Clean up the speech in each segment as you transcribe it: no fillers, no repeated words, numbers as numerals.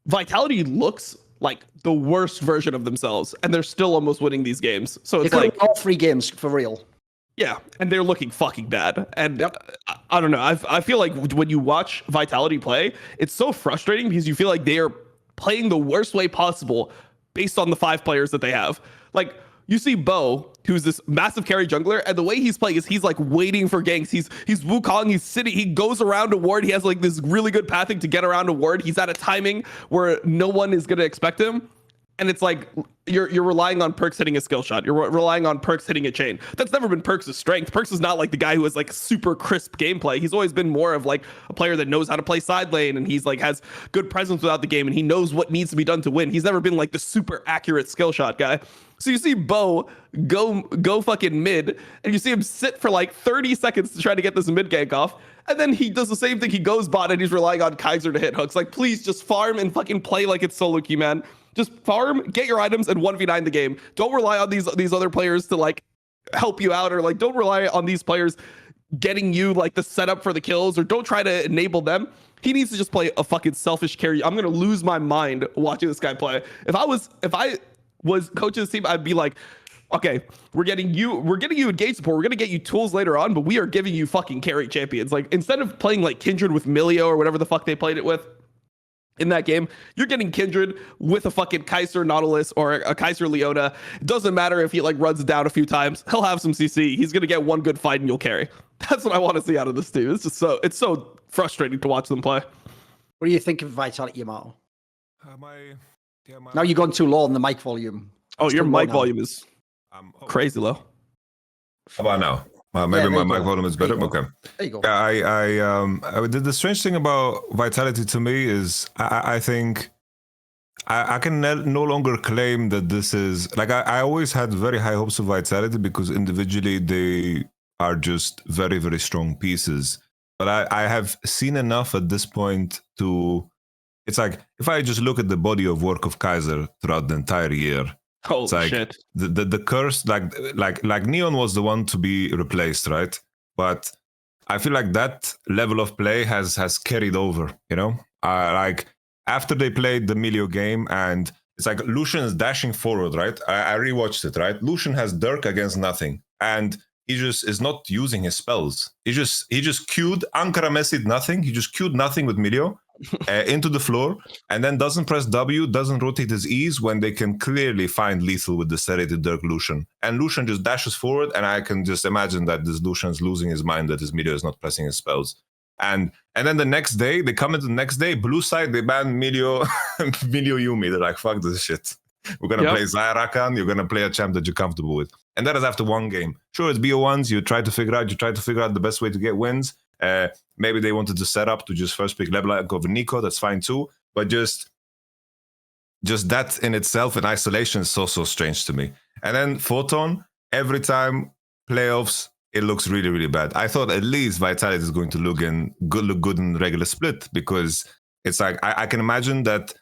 Vitality looks like the worst version of themselves, and they're still almost winning these games. So They it's could like, win all 3 games for real. yeah, and they're looking fucking bad. And Yep. I don't know. I feel like when you watch Vitality play, it's so frustrating because you feel like they are playing the worst way possible based on the 5 players that they have. Like, you see Bo, who's this massive carry jungler, and the way he's playing is he's like waiting for ganks. He's Wukong, he's sitting, he goes around a ward. He has like this really good pathing to get around a ward. He's at a timing where no one is gonna expect him. And it's like you're relying on Perks hitting a skill shot. You're relying on Perks hitting a chain. That's never been Perks' strength. Perks is not like the guy who has like super crisp gameplay. He's always been more of like a player that knows how to play side lane, and he's like has good presence without the game, and he knows what needs to be done to win. He's never been like the super accurate skill shot guy. So you see Bo go fucking mid, and you see him sit for like 30 seconds to try to get this mid gank off. And then he does the same thing. He goes bot and he's relying on Kaiser to hit hooks. Like, please just farm and fucking play like it's solo queue, man. Just farm, get your items, and 1v9 the game. Don't rely on these other players to like help you out, or like don't rely on these players getting you like the setup for the kills, or don't try to enable them. He needs to just play a fucking selfish carry. I'm gonna lose my mind watching this guy play. If I was coaching this team, I'd be like, okay, we're getting you engaged support. We're gonna get you tools later on, but we are giving you fucking carry champions. Like, instead of playing like Kindred with Milio or whatever the fuck they played it with in that game, you're getting Kindred with a fucking Kaiser Nautilus or a Kaiser Leona. It doesn't matter if he like runs it down a few times. He'll have some CC. He's gonna get one good fight and you'll carry. That's what I want to see out of this team. It's so frustrating to watch them play. What do you think of Vitality, Yamato? My Now you've gone too low on the mic volume. Oh, It's your too low mic now. volume is crazy low. How about now? Maybe there my you mic go. volume is There better. you go. Okay. There you go. Yeah, the strange thing about Vitality to me is I think I can no longer claim that this is like I always had very high hopes of Vitality because individually they are just very, very strong pieces. But I have seen enough at this point to, it's like if I just look at the body of work of Kaiser throughout the entire year, Holy it's like shit. the curse, like Neon was the one to be replaced, right? But I feel like that level of play has carried over, you know? Like after they played the Milio game and it's like Lucian is dashing forward, right? I rewatched it, right? Lucian has Dirk against nothing. And he just is not using his spells. He just queued Ankara Messi nothing. He just queued nothing with Milio into the floor and then doesn't press W, doesn't rotate his E's when they can clearly find lethal with the serrated Dirk Lucian. And Lucian just dashes forward and I can just imagine that this Lucian's losing his mind that his Milio is not pressing his spells. And then the next day, they come into the next day, blue side, they ban Milio, Milio Yumi. They're like, fuck this shit. We're going to play Zyrakan. You're going to play a champ that you're comfortable with. And that is after one game. Sure, it's BO1s. You try to figure out the best way to get wins. Maybe they wanted to set up to just first pick LeBlanc over Nico. That's fine too. But just that in itself in isolation is so strange to me. And then Photon, every time playoffs, it looks really, really bad. I thought at least Vitality is going to look good in regular split because it's like I can imagine that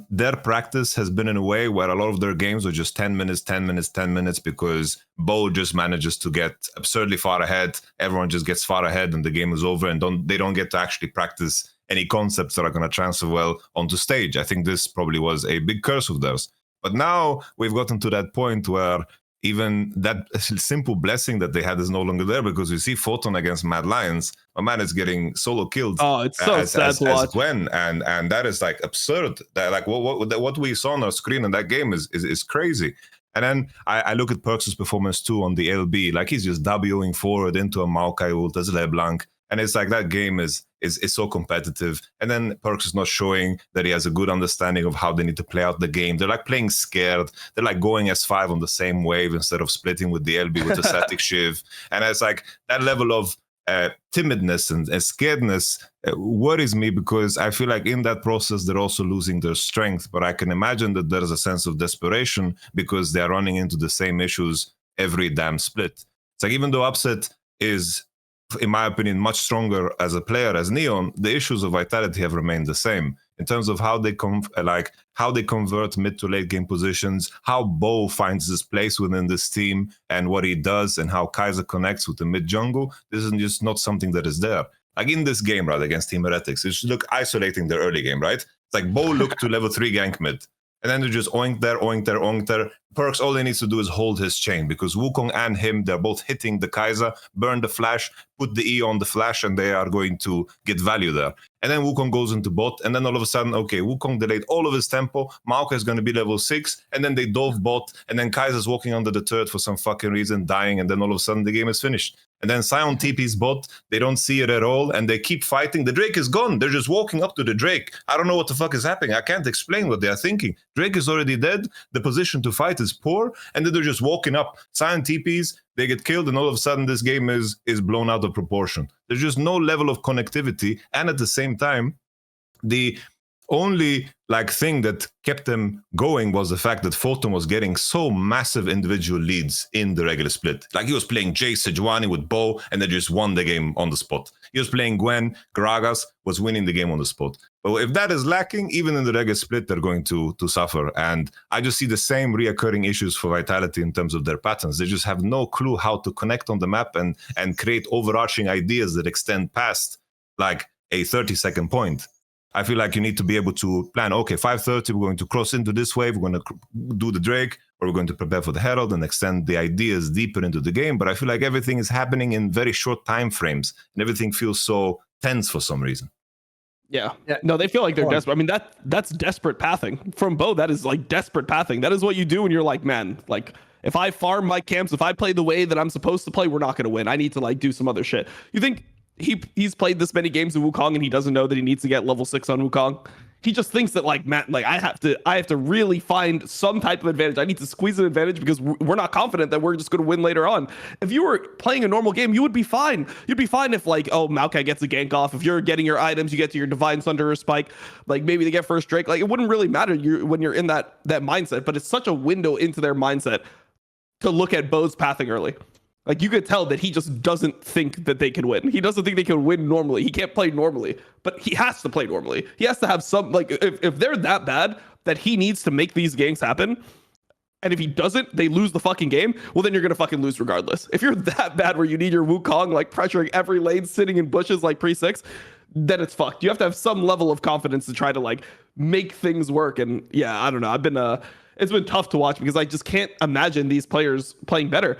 their practice has been in a way where a lot of their games are just 10 minutes because Bo just manages to get absurdly far ahead. Everyone just gets far ahead and the game is over and they don't get to actually practice any concepts that are going to transfer well onto stage. I think this probably was a big curse of theirs. But now we've gotten to that point where even that simple blessing that they had is no longer there because we see Photon against Mad Lions. My man is getting solo killed. Oh, it's so sad to watch. As Gwen, and that is like absurd. That like what we saw on our screen in that game is crazy. And then I look at Perks' performance too on the LB. Like he's just Wing forward into a Maokai ult as LeBlanc. And it's like that game is so competitive. And then Perks is not showing that he has a good understanding of how they need to play out the game. They're like playing scared. They're like going S5 on the same wave instead of splitting with the LB with the static shiv. And it's like that level of timidness and scaredness worries me because I feel like in that process they're also losing their strength. But I can imagine that there's a sense of desperation because they're running into the same issues every damn split. It's like even though Upset is, in my opinion, much stronger as a player as Neon, the issues of Vitality have remained the same in terms of how they convert mid to late game positions, how Bo finds his place within this team and what he does, and how Kaiser connects with the mid jungle. This is just not something that is there. Like in this game, right, against Team Heretics, it's look isolating their early game, right? It's It's like Bo looked to level 3 gank mid. And then they just oink there, oink there, oink there. Perks, all he needs to do is hold his chain because Wukong and him, they're both hitting the Kai'Sa, burn the flash, put the E on the flash, and they are going to get value there. And then Wukong goes into bot, and then all of a sudden, okay, Wukong delayed all of his tempo. Maokai is going to be level 6, and then they dove bot, and then Kai'Sa's walking under the turret for some fucking reason, dying, and then all of a sudden the game is finished. And then Sion TP's bot, they don't see it at all, and they keep fighting. The Drake is gone. They're just walking up to the Drake. I don't know what the fuck is happening. I can't explain what they are thinking. Drake is already dead. The position to fight is poor, and then they're just walking up. Sion TPs, they get killed, and all of a sudden this game is blown out of proportion. There's just no level of connectivity, and at the same time, the only thing that kept them going was the fact that Photon was getting so massive individual leads in the regular split. Like he was playing Jay Sejuani with Bo, and they just won the game on the spot. He was playing Gwen, Gragas was winning the game on the spot. But if that is lacking, even in the regular split, they're going to suffer. And I just see the same reoccurring issues for Vitality in terms of their patterns. They just have no clue how to connect on the map and create overarching ideas that extend past like a 30-second point. I feel like you need to be able to plan, okay, 5:30, we're going to cross into this wave, we're going to do the Drake, or we're going to prepare for the Herald and extend the ideas deeper into the game. But I feel like everything is happening in very short time frames, and everything feels so tense for some reason. Yeah. No, they feel like they're desperate. I mean, that's desperate pathing. From Bo, that is like desperate pathing. That is what you do when you're like, man, like, if I farm my camps, if I play the way that I'm supposed to play, we're not going to win. I need to like do some other shit. You think he's played this many games of Wukong and he doesn't know that he needs to get level 6 on Wukong? He just thinks that like, Matt, like I have to really find some type of advantage. I need to squeeze an advantage because we're not confident that we're just going to win later on. If you were playing a normal game, you would be fine. You'd be fine if like, oh, Maokai gets a gank off. If you're getting your items, you get to your Divine Thunder or Spike, like maybe they get first Drake. Like it wouldn't really matter when you're in that mindset, but it's such a window into their mindset to look at Bo's pathing early. Like you could tell that he just doesn't think that they can win. He doesn't think they can win normally. He can't play normally, but he has to play normally. He has to have some, like if they're that bad that he needs to make these games happen, and if he doesn't, they lose the fucking game, well then you're gonna fucking lose regardless. If you're that bad where you need your Wukong like pressuring every lane, sitting in bushes like pre-6, then it's fucked. You have to have some level of confidence to try to like make things work. And yeah, I don't know. It's been tough to watch because I just can't imagine these players playing better.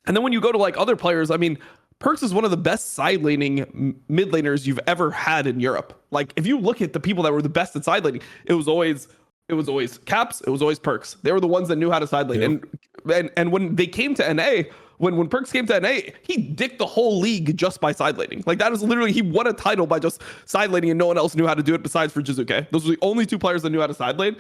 And then when you go to like other players, I mean, Perkz is one of the best side laning mid laners you've ever had in Europe. Like if you look at the people that were the best at side laning, it was always Caps, it was always Perkz. They were the ones that knew how to side lane. Yeah. And when they came to NA, when Perkz came to NA, he dicked the whole league just by side laning. Like that is literally, he won a title by just side laning and no one else knew how to do it besides for Jizuke. Those were the only two players that knew how to side lane.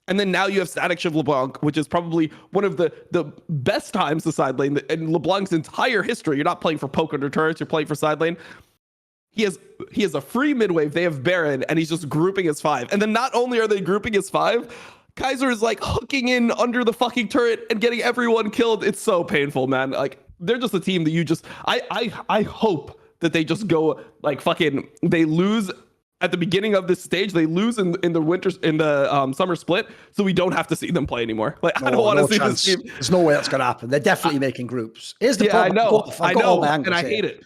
And then now you have Static Shiv LeBlanc, which is probably one of the best times to side lane in LeBlanc's entire history. You're not playing for poke under turrets, you're playing for side lane. He has a free mid wave, they have Baron, and he's just grouping his 5. And then not only are they grouping his 5, Kai'Sa is like hooking in under the fucking turret and getting everyone killed. It's so painful, man. Like they're just a team that you just, I hope that they just go like fucking, they lose at the beginning of this stage, they lose in the summer split, so we don't have to see them play anymore. Like I don't want to see this team. There's no way that's going to happen. They're definitely making groups. Here's the problem. I know, and I hate it.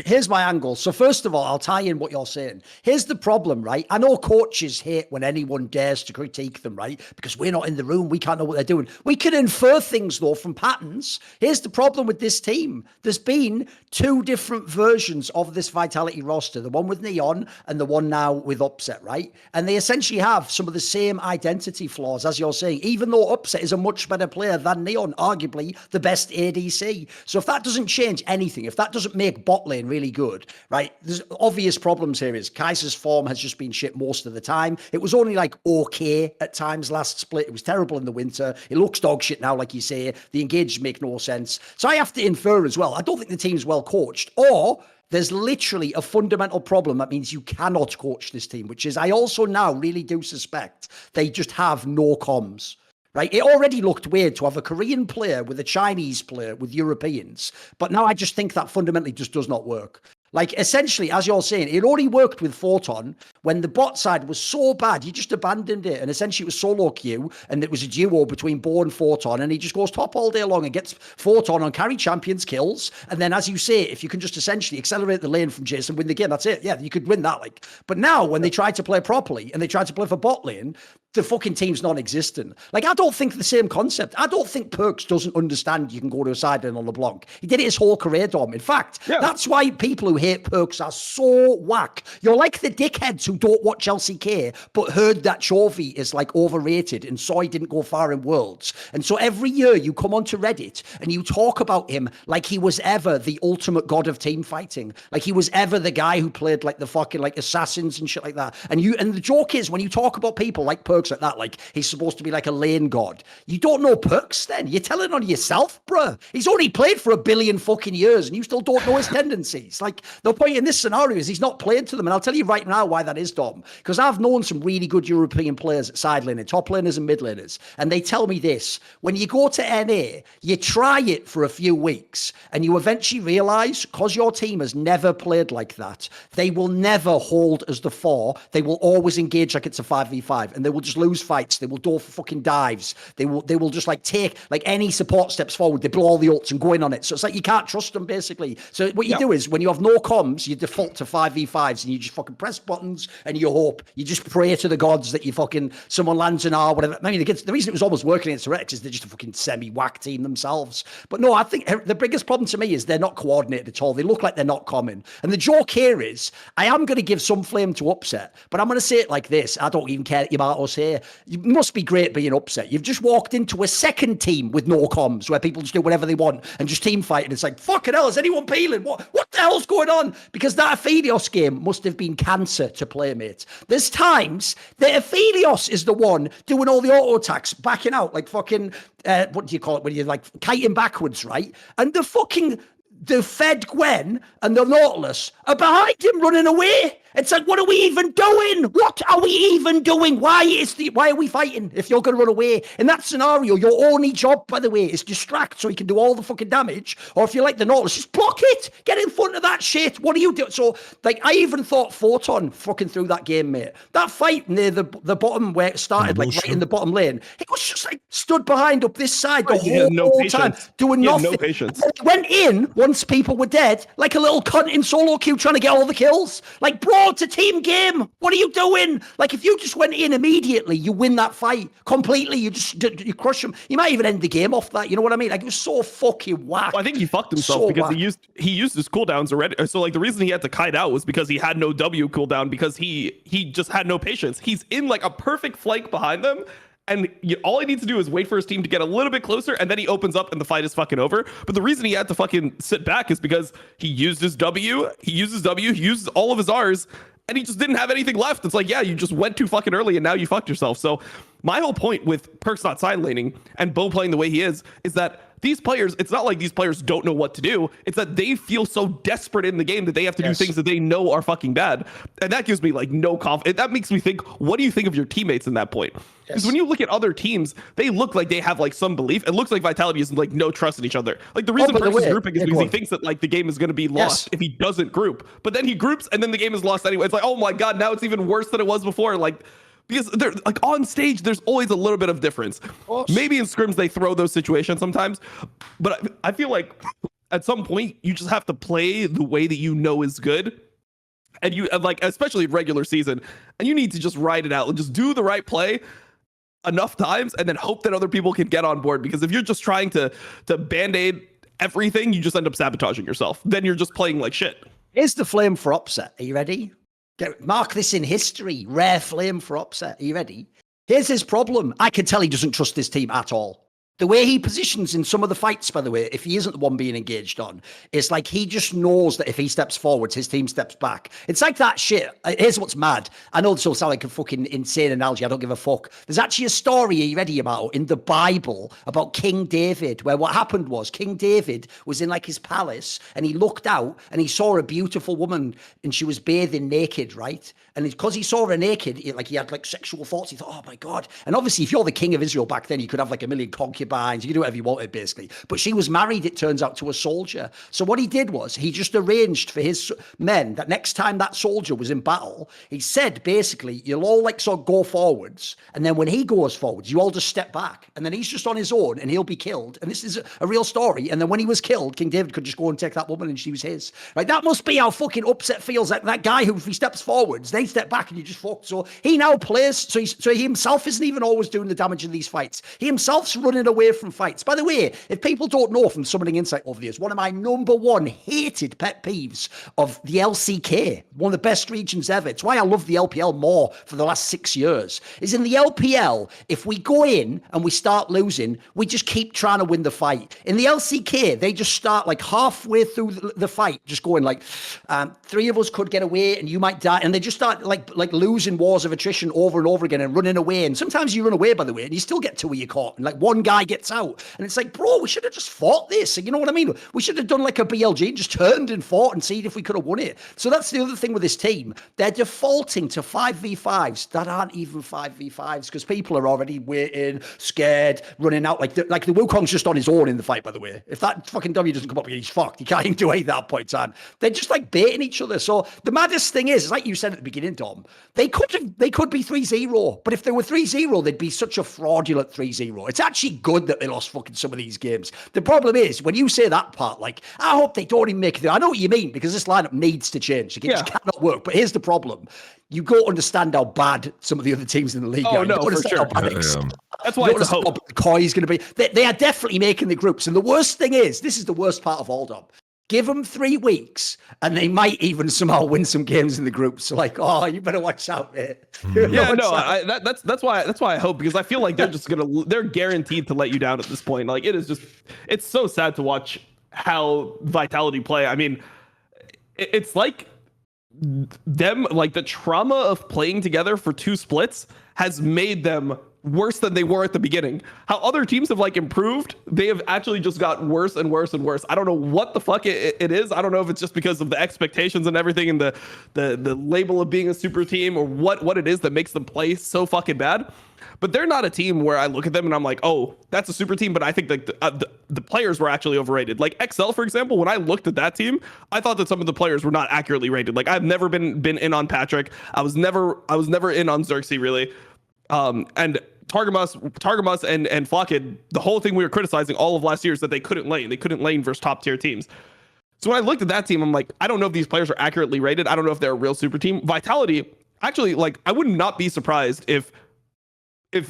Here's my angle. So first of all, I'll tie in what you're saying. Here's the problem, right? I know coaches hate when anyone dares to critique them, right? Because we're not in the room. We can't know what they're doing. We can infer things, though, from patterns. Here's the problem with this team. There's been 2 different versions of this Vitality roster, the one with Neon and the one now with Upset, right? And they essentially have some of the same identity flaws, as you're saying, even though Upset is a much better player than Neon, arguably the best ADC. So if that doesn't change anything, if that doesn't make bot lane really good, right? There's obvious problems here. Is Kai'Sa's form has just been shit most of the time. It was only like okay at times last split. It was terrible in the winter. It looks dog shit now, like you say. The engages make no sense. So I have to infer as well, I don't think the team's well coached, or there's literally a fundamental problem that means you cannot coach this team, which is I also now really do suspect they just have no comms. Right? It already looked weird to have a Korean player with a Chinese player with Europeans, but now I just think that fundamentally just does not work. Like, essentially, as you're saying, it only worked with Photon when the bot side was so bad, you just abandoned it. And essentially, it was solo queue, and it was a duo between Bo and Photon, and he just goes top all day long and gets Photon on carry champions kills. And then, as you say, if you can just essentially accelerate the lane from Jason, win the game, that's it. Yeah, you could win that. Like, but now, when they try to play properly, and they try to play for bot lane, the fucking team's non-existent. Like, I don't think the same concept. I don't think Perks doesn't understand you can go to a side lane on LeBlanc. He did it his whole career, Dom. In fact, that's why people who hate Perks are so whack. You're like the dickheads who don't watch LCK, but heard that Chovy is like overrated and saw he didn't go far in Worlds. And so every year you come onto Reddit and you talk about him like he was ever the ultimate god of team fighting. Like he was ever the guy who played like the fucking like assassins and shit like that. And the joke is, when you talk about people like Perks like that, like he's supposed to be like a lane god, you don't know Perks then. You're telling on yourself, bruh. He's only played for 1 billion fucking years and you still don't know his tendencies. Like, the point in this scenario is he's not played to them. And I'll tell you right now why that is, Dom. Because I've known some really good European players at side lane, top laners and mid laners. And they tell me this: when you go to NA, you try it for a few weeks and you eventually realize, because your team has never played like that, they will never hold as the 4. They will always engage like it's a 5v5 and they will just lose fights. They will go for fucking dives. They will just like take like any support steps forward. They blow all the ults and go in on it. So it's like you can't trust them basically. So what you do is, when you have no comms, you default to 5v5s and you just fucking press buttons and you hope. You just pray to the gods that you fucking someone lands an R, whatever. I mean, the reason it was almost working against the Rex is they're just a fucking semi-whack team themselves. But no, I think the biggest problem to me is they're not coordinated at all. They look like they're not common. And the joke here is, I am going to give some flame to Upset, but I'm going to say it like this: I don't even care that Yamato's here. You must be great being Upset. You've just walked into a second team with no comms, where people just do whatever they want and just team fight. And it's like, fucking hell, is anyone peeling? What the hell's going on? Because that Aphelios game must have been cancer to Playmates. There's times that Aphelios is the one doing all the auto attacks, backing out like fucking, what do you call it when you're like kiting backwards, right? And the Fed Gwen and the Nautilus are behind him running away. It's like, what are we even doing? What are we even doing? Why are we fighting if you're going to run away? In that scenario, your only job, by the way, is distract so he can do all the fucking damage. Or if you're like the Nautilus, just block it. Get in front of that shit. What are you doing? So, like, I even thought Photon fucking through that game, mate. That fight near the bottom where it started, like right in the bottom lane, he was just like stood behind up this side the whole time, doing nothing. No patience. Went in once people were dead, like a little cunt in solo queue trying to get all the kills. Like, bro, it's a team game. What are you doing? Like, if you just went in immediately, you win that fight completely. You crush him. You might even end the game off that. You know what I mean? Like, it was so fucking whack. Well, I think he fucked himself because he used his cooldowns already. So like the reason he had to kite out was because he had no W cooldown, because he just had no patience. He's in like a perfect flank behind them. And all he needs to do is wait for his team to get a little bit closer, and then he opens up and the fight is fucking over. But the reason he had to fucking sit back is because he used his W, he uses all of his Rs, and he just didn't have anything left. It's like, yeah, you just went too fucking early and now you fucked yourself. So my whole point with Perks not side laning and Bo playing the way he is that these players, it's not like these players don't know what to do. It's that they feel so desperate in the game that they have to do things that they know are fucking bad. And that gives me like no confidence. That makes me think, what do you think of your teammates in that point? Because when you look at other teams, they look like they have like some belief. It looks like Vitality is like no trust in each other. Like the reason Perks is grouping is because he thinks that like the game is going to be lost if he doesn't group. But then he groups and then the game is lost anyway. It's like, oh my God, now it's even worse than it was before. Like, because they're like on stage, there's always a little bit of difference. Maybe in scrims they throw those situations sometimes, but I feel like at some point you just have to play the way that you know is good, and you like, especially regular season, and you need to just ride it out and just do the right play enough times, and then hope that other people can get on board. Because if you're just trying to band-aid everything, you just end up sabotaging yourself. Then you're just playing like shit. Here's the flame for Upset. Are you ready? Mark this in history. Rare flame for Upset. Are you ready? Here's his problem. I can tell he doesn't trust this team at all. The way he positions in some of the fights, by the way, if he isn't the one being engaged on, it's like he just knows that if he steps forwards, his team steps back. It's like that shit. Here's what's mad. I know this will sound like a fucking insane analogy. I don't give a fuck. There's actually a story, are you ready, about in the Bible about King David, where what happened was King David was in like his palace and he looked out and he saw a beautiful woman and she was bathing naked, right? And because he saw her naked, he had like sexual thoughts. He thought, oh my God. And obviously, if you're the king of Israel back then, you could have like a million concubines concubines, you can do whatever you wanted, basically. But she was married, it turns out, to a soldier. So what he did was he just arranged for his men that next time that soldier was in battle, he said, basically, you'll all like sort of go forwards. And then when he goes forwards, you all just step back. And then he's just on his own and he'll be killed. And this is a real story. And then when he was killed, King David could just go and take that woman and she was his. Like, that must be how fucking upset feels. Like that guy who, if he steps forwards, they step back and you just fucked. So he now plays, so he himself isn't even always doing the damage in these fights. He himself's running away from fights. By the way, if people don't know from Summoning Insight over the years, one of my number one hated pet peeves of the LCK, one of the best regions ever, it's why I love the LPL more for the last 6 years, is in the LPL, if we go in and we start losing, we just keep trying to win the fight. In the LCK, they just start like halfway through the fight, just going like, 3 of us could get away and you might die. And they just start like losing wars of attrition over and over again and running away. And sometimes you run away, by the way, and you still get 2 of you caught. And like one guy gets out. And it's like, bro, we should have just fought this. You know what I mean? We should have done like a BLG and just turned and fought and seen if we could have won it. So that's the other thing with this team. They're defaulting to 5v5s that aren't even 5v5s because people are already waiting, scared, running out. Like the Wukong's just on his own in the fight, by the way. If that fucking W doesn't come up, he's fucked. He can't even do anything at that point in time. They're just like baiting each other. So the maddest thing is like you said at the beginning, Dom, they could be 3-0, but if they were 3-0, they'd be such a fraudulent 3-0. It's actually good that they lost fucking some of these games. The problem is when you say that part, like, I hope they don't even make it. I know what you mean because this lineup needs to change. It just cannot work. But here's the problem. You go understand how bad some of the other teams in the league are. Oh, no, for sure. That's why it's a hope. Koi is going to be. They are definitely making the groups. And the worst thing is, this is the worst part of all, Dom. Give them 3 weeks, and they might even somehow win some games in the groups. So, like, oh, you better watch out, mate. Yeah, no, that's why I hope, because I feel like they're guaranteed to let you down at this point. Like, it's so sad to watch how Vitality play. I mean, it's like them, like the trauma of playing together for 2 splits has made them worse than they were at the beginning. How other teams have like improved, they have actually just got worse and worse and worse. I don't know what the fuck it is. I don't know if it's just because of the expectations and everything and the label of being a super team or what it is that makes them play so fucking bad. But they're not a team where I look at them and I'm like, oh, that's a super team. But I think that the players were actually overrated. Like XL, for example, when I looked at that team, I thought that some of the players were not accurately rated. Like I've never been in on Patrick. I was never in on Xerxes really. And Targamas and Flockid, the whole thing we were criticizing all of last year is that they couldn't lane. They couldn't lane versus top tier teams. So when I looked at that team, I'm like, I don't know if these players are accurately rated. I don't know if they're a real super team. Vitality, actually, like, I would not be surprised if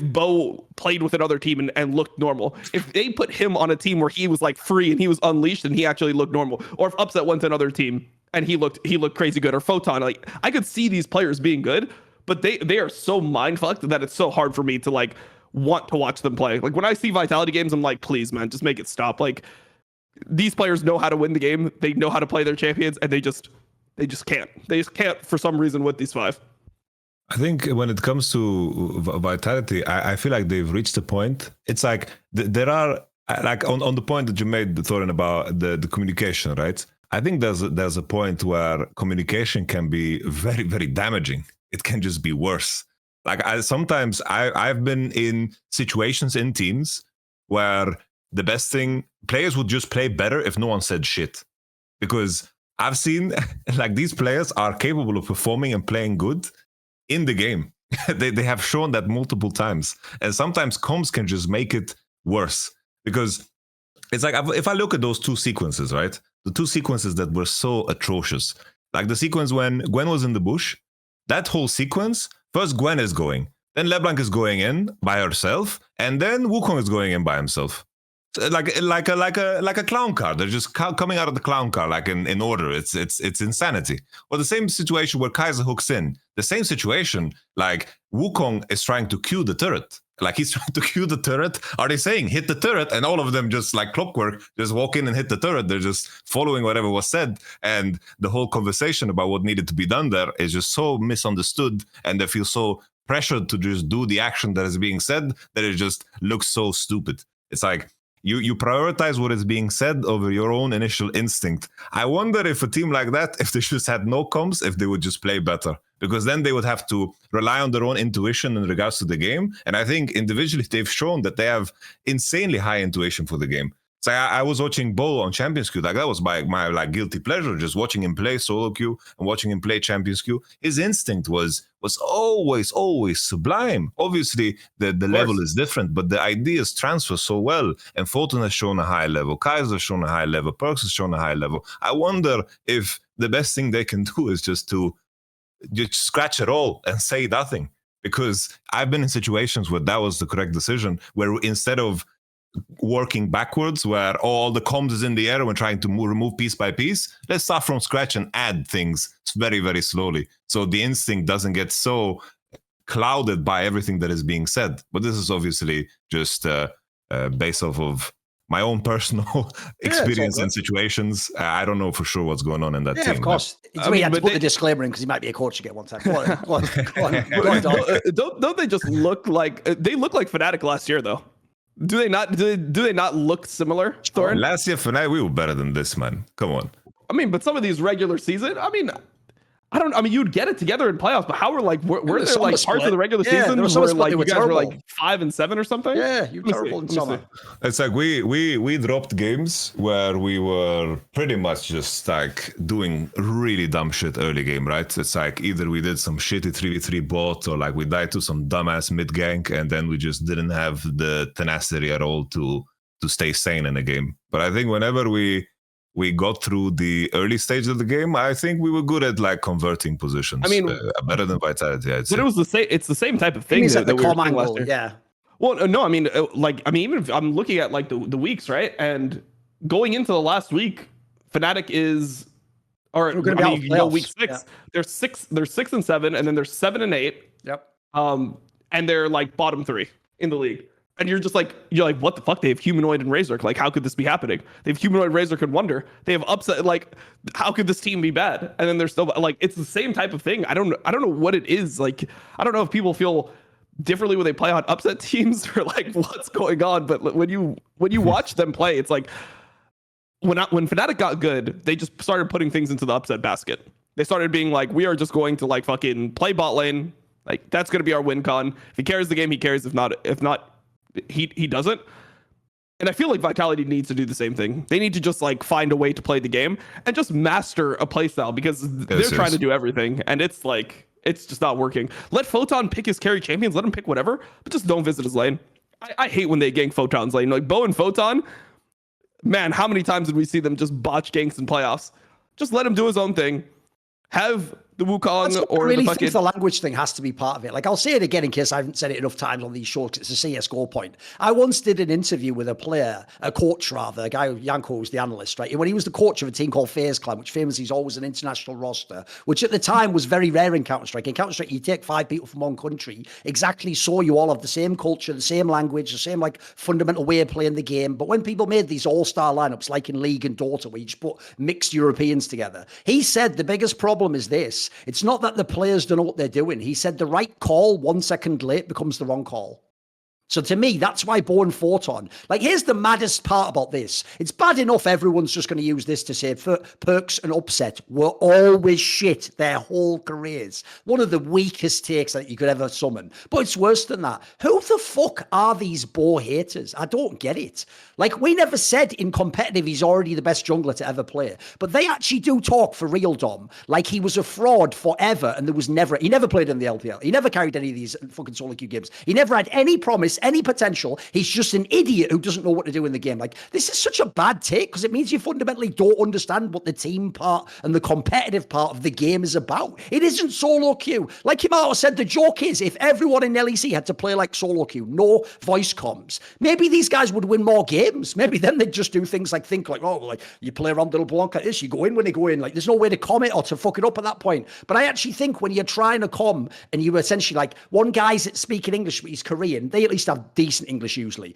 Bo played with another team and looked normal. If they put him on a team where he was like free and he was unleashed and he actually looked normal, or if Upset went to another team and he looked crazy good, or Photon, like I could see these players being good, but they are so mind fucked that it's so hard for me to like want to watch them play. Like when I see Vitality games, I'm like, please, man, just make it stop. Like these players know how to win the game. They know how to play their champions, and they just can't. They just can't for some reason with these 5. I think when it comes to Vitality, I feel like they've reached a point. It's like there are, like on the point that you made, Thorin, about the communication, right? I think there's a point where communication can be very, very damaging. It can just be worse. Like sometimes I've been in situations in teams where the best thing, players would just play better if no one said shit. Because I've seen like these players are capable of performing and playing good in the game. they have shown that multiple times. And sometimes comms can just make it worse. Because it's like, if I look at those 2 sequences, right? The 2 sequences that were so atrocious. Like the sequence when Gwen was in the bush, that whole sequence, first Gwen is going, then LeBlanc is going in by herself, and then Wukong is going in by himself. Like a clown car. They're just coming out of the clown car, like in order. It's insanity. Or the same situation where Kaiser hooks in. The same situation, like Wukong is trying to cue the turret. Like he's trying to cue the turret. Are they saying hit the turret? And all of them just like clockwork, just walk in and hit the turret. They're just following whatever was said. And the whole conversation about what needed to be done there is just so misunderstood. And they feel so pressured to just do the action that is being said that it just looks so stupid. It's like, you prioritize what is being said over your own initial instinct. I wonder if a team like that, if they just had no comms, if they would just play better. because then they would have to rely on their own intuition in regards to the game. And I think individually they've shown that they have insanely high intuition for the game. So I was watching Bo on Champions Queue. Like that was my like guilty pleasure, just watching him play solo queue and watching him play Champions Queue. His instinct was always sublime. Obviously, the level is different, but the ideas transfer so well. And Photon has shown a high level. Kaiser has shown a high level. Perks has shown a high level. I wonder if the best thing they can do is just to scratch it all and say nothing. Because I've been in situations where that was the correct decision, where instead of working backwards, where all the comms is in the air and we're trying to remove piece by piece, let's start from scratch and add things very, very slowly. So the instinct doesn't get so clouded by everything that is being said. But this is obviously just based off of my own personal experience and situations. I don't know for sure what's going on in that team. Yeah, of course. We had to put the disclaimer in because he might be a coach again one time. Go on, Dom. Don't they just look like they look like Fnatic last year though? Do they not? Do they not look similar, Thorin? Last year, Fnatic, we were better than this, man. Come on. I mean, but some of these regular season, I mean, you'd get it together in playoffs, but how were like, were there like parts of the regular season where like you guys were like 5 and 7 or something? Yeah, you were terrible in summer. It's like we dropped games where we were pretty much just like doing really dumb shit early game, right? It's like either we did some shitty 3v3 bot or like we died to some dumbass mid gank and then we just didn't have the tenacity at all to stay sane in a game. But I think whenever we got through the early stage of the game, I think we were good at like converting positions. I mean, better than Vitality. I'd say. But it was the same. It's the same type of thing. That the calm angle, yeah. Well, no, I mean, even if I'm looking at like the weeks, right, and going into the last week, Fnatic is, or week 6, yeah. They're 6 and 7, and then they're 7 and 8. Yep. And they're like bottom 3 in the league. And you're like, what the fuck? They have Humanoid and Razor. Like, how could this be happening? They have Humanoid, Razor, could wonder. They have upset. Like, how could this team be bad? And then they're still like, it's the same type of thing. I don't know what it is. Like, I don't know if people feel differently when they play on upset teams or like what's going on. But when you watch them play, it's like when Fnatic got good, they just started putting things into the upset basket. They started being like, we are just going to like fucking play bot lane. Like, that's going to be our win con. If he carries the game, he carries. If not, he doesn't. And I feel like Vitality needs to do the same thing. They need to just like find a way to play the game and just master a playstyle because they're trying to do everything and it's like it's just not working. Let Photon pick his carry champions, let him pick whatever, but just don't visit his lane. I hate when they gank Photon's lane. Like Bo and Photon, man, how many times did we see them just botch ganks in playoffs? Just let him do his own thing. Have the Wukong or I really the think the language thing has to be part of it. Like, I'll say it again in case I haven't said it enough times on these shows. It's a CSGO point. I once did an interview with a coach, a guy, Yanko, was the analyst, right? When he was the coach of a team called FaZe Clan, which famously is always an international roster, which at the time was very rare in Counter-Strike. In Counter-Strike, you take 5 people from one country, exactly so you all have the same culture, the same language, the same like fundamental way of playing the game. But when people made these all-star lineups, like in League and Dota, where you just put mixed Europeans together, he said the biggest problem is this. It's not that the players don't know what they're doing. He said the right call 1 second late becomes the wrong call. So to me, that's why Bo and Photon, like, here's the maddest part about this. It's bad enough everyone's just going to use this to say Perks and Upset were always shit their whole careers. One of the weakest takes that you could ever summon. But it's worse than that. Who the fuck are these Bo haters? I don't get it. Like, we never said in competitive he's already the best jungler to ever play. But they actually do talk for real, Dom. Like, he was a fraud forever and he never played in the LPL. He never carried any of these fucking solo queue games. He never had any promise, any potential. He's just an idiot who doesn't know what to do in the game. Like, this is such a bad take because it means you fundamentally don't understand what the team part and the competitive part of the game is about. It isn't solo queue. Like Yamato said, the joke is if everyone in LEC had to play like solo queue, no voice comms, maybe these guys would win more games. Maybe then they'd just do things like think like, oh, like you play around little block like this, you go in when they go in. Like, there's no way to comment or to fuck it up at that point. But I actually think when you're trying to com and you essentially like one guy's speaking English but he's Korean, they at least have decent English usually.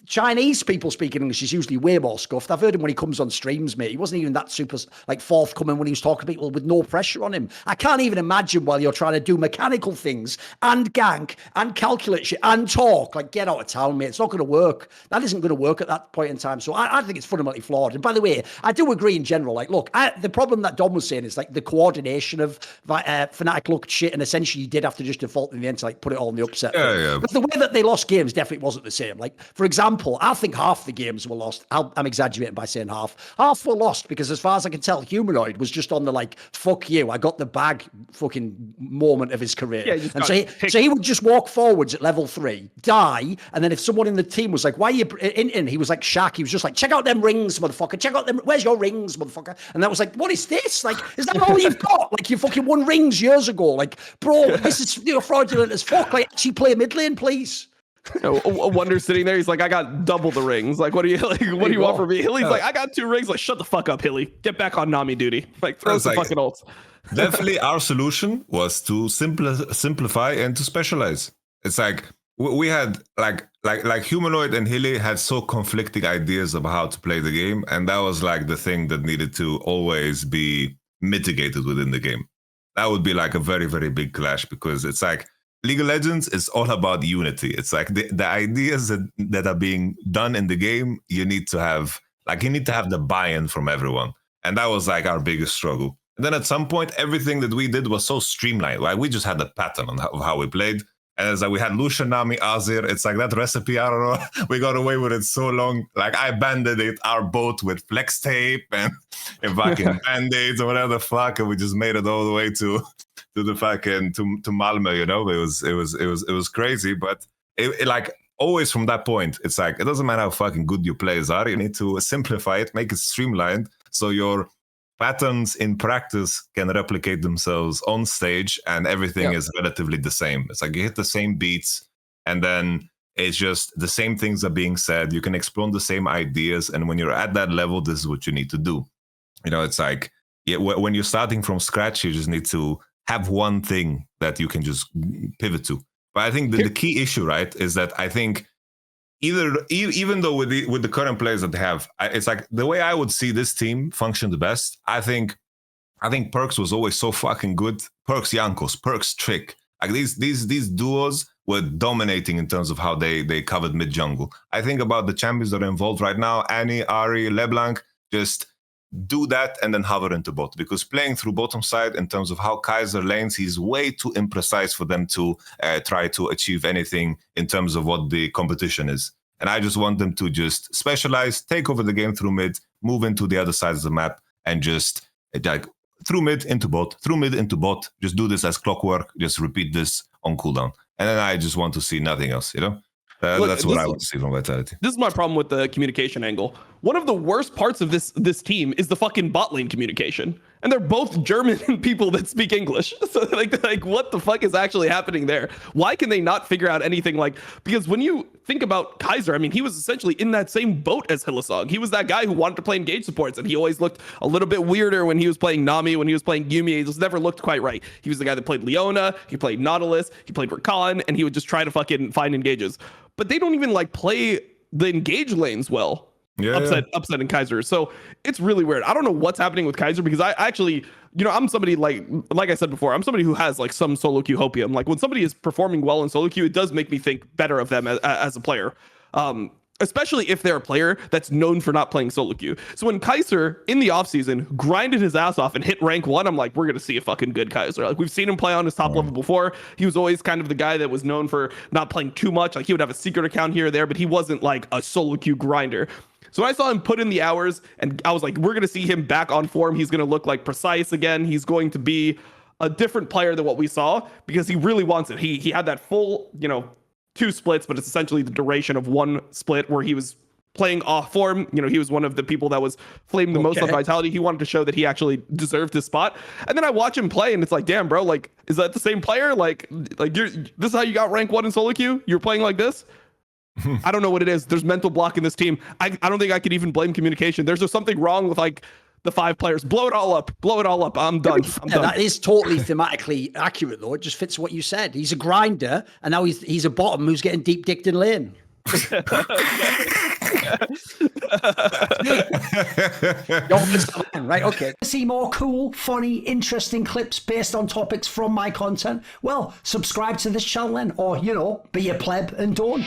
Chinese people speaking English is usually way more scuffed. I've heard him when he comes on streams, mate. He wasn't even that super like forthcoming when he was talking to people with no pressure on him. I can't even imagine while you're trying to do mechanical things and gank and calculate shit and talk. Like, get out of town, mate. It's not going to work. That isn't going to work at that point in time. So I think it's fundamentally flawed. And by the way, I do agree in general. Like, look, the problem that Dom was saying is like the coordination of Fnatic looked shit, and essentially you did have to just default in the end to like put it all in the upset. Yeah. But the way that they lost games definitely wasn't the same. Like, for example, I think half the games were lost. I'm exaggerating by saying half. Half were lost because, as far as I can tell, Humanoid was just on the like, fuck you, I got the bag fucking moment of his career. Yeah, and so he would just walk forwards at level 3, die, and then if someone in the team was like, why are you in? He was like Shaq. He was just like, check out them rings, motherfucker. Check out them. Where's your rings, motherfucker? And that was like, what is this? Like, is that all you've got? Like, you fucking won rings years ago. Like, bro, this is fraudulent as fuck. Like, actually play mid lane, please. A Wonder sitting there, he's like, I got double the rings. Like, what do you want from me? Hilly's like, I got 2 rings. Like, shut the fuck up, Hilly. Get back on Nami duty. Like, throw some fucking ults. Definitely our solution was to simplify and to specialize. It's like we had like Humanoid and Hilly had so conflicting ideas about how to play the game, and that was like the thing that needed to always be mitigated within the game. That would be like a very, very big clash, because it's like League of Legends is all about unity. It's like the ideas that are being done in the game, you need to have the buy-in from everyone. And that was like our biggest struggle. And then at some point, everything that we did was so streamlined. Like, we just had a pattern of how we played. And it's like we had Lucian, Nami, Azir. It's like that recipe, I don't know. We got away with it so long. Like, I banded our boat with flex tape and fucking band-aids or whatever the fuck. And we just made it all the way to the fucking to Malmö, you know. It was crazy, but it like always from that point, it's like it doesn't matter how fucking good your players are. You need to simplify it, make it streamlined, so your patterns in practice can replicate themselves on stage, and everything is relatively the same. It's like you hit the same beats, and then it's just the same things are being said. You can explore the same ideas, and when you're at that level, this is what you need to do. You know, it's like when you're starting from scratch, you just need to have one thing that you can just pivot to. But I think the key issue, right, is that I think even though with the current players that they have, it's like the way I would see this team function the best. I think Perks was always so fucking good. Perks Jankos, Perks Trick. Like these duos were dominating in terms of how they covered mid jungle. I think about the champions that are involved right now, Annie, Ari, LeBlanc, just do that and then hover into bot, because playing through bottom side in terms of how Kaiser lanes, he's way too imprecise for them to try to achieve anything in terms of what the competition is. And I just want them to just specialize, take over the game through mid, move into the other sides of the map, and just like through mid into bot, through mid into bot, just do this as clockwork, just repeat this on cooldown. And then I just want to see nothing else, you know? Look, that's what I want to see from Vitality. This is my problem with the communication angle. One of the worst parts of this team is the fucking bot lane communication. And they're both German people that speak English. So like what the fuck is actually happening there? Why can they not figure out anything? Like, because when you think about Kaiser, I mean, he was essentially in that same boat as Hylissang. He was that guy who wanted to play engage supports, and he always looked a little bit weirder when he was playing Nami, when he was playing Yuumi. He just never looked quite right. He was the guy that played Leona, he played Nautilus, he played Rakan, and he would just try to fucking find engages. But they don't even like play the engage lanes well. Upset and Kaiser. So it's really weird. I don't know what's happening with Kaiser, because I actually, you know, I'm somebody like I said before, I'm somebody who has like some solo queue hopium. Like when somebody is performing well in solo queue, it does make me think better of them as a player. Especially if they're a player that's known for not playing solo queue. So when Kaiser in the offseason grinded his ass off and hit rank 1, I'm like, we're going to see a fucking good Kaiser. Like, we've seen him play on his top level before. He was always kind of the guy that was known for not playing too much. Like, he would have a secret account here or there, but he wasn't like a solo queue grinder. So I saw him put in the hours, and I was like, we're going to see him back on form. He's going to look like precise again. He's going to be a different player than what we saw, because he really wants it. He had that full, you know, 2 splits, but it's essentially the duration of 1 split where he was playing off form. You know, he was one of the people that was flaming the most on Vitality. He wanted to show that he actually deserved his spot. And then I watch him play, and it's like, damn, bro, like, is that the same player? Like this is how you got rank 1 in solo queue? You're playing like this? I don't know what it is. There's mental block in this team. I don't think I could even blame communication. There's just something wrong with like the 5 players. Blow it all up. I'm done. That is totally thematically accurate, though. It just fits what you said. He's a grinder, and now he's a bottom who's getting deep dicked in lane. Right, okay. See more cool, funny, interesting clips based on topics from my content? Well, subscribe to this channel then, or, you know, be a pleb and don't.